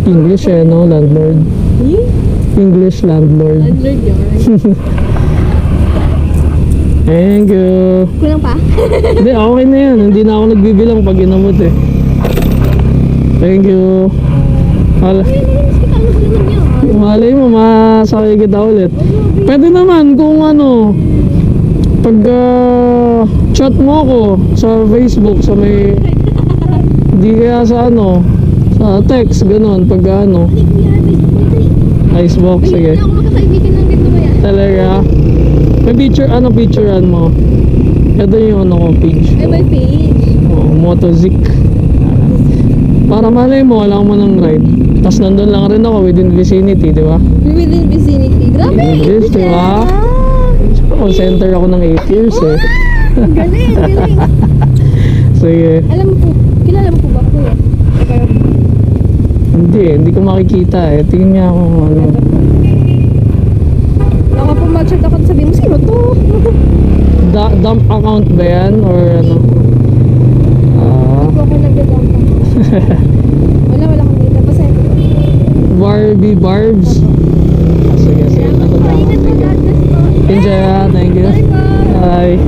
English eh, no? Landlord. English landlord. Landlord yun. Thank you. Kulang pa? Hindi, okay na yan. Hindi na ako nagbibilang pag inamot eh. Thank you. Malay mo, masakay kita ulit. Pwede naman kung ano, pag chat mo ako sa Facebook, sa may, hindi kaya sa ano, sa text, ganun, pag ano. Icebox, sige. Ako magkakaibigan ng ganito ba yan? Talaga. May picture, ano picturean mo? Ito yung ano ko, page. Ay, may page. Oh, Motozik. Para malay mo, wala mo ng ride. Tapos nandun lang rin ako within vicinity, di ba? Within vicinity. Grabe! English, di ba? Call center ako ng 8 years eh. Galing, galing. Sige. Alam mo po, kilala mo po ba ako eh? Hindi ko makikita eh. Tingin niya ako ano. Baka po mag-chat ako at sabihin mo, sino to? Dump account ba yan? Or ano? Hindi po ako nag-dump. Wala kang data. Pasaya ko. Barbie Barbs. Sige. Ano na ako? Sige. Enjoy, thank you. Bye po. Bye.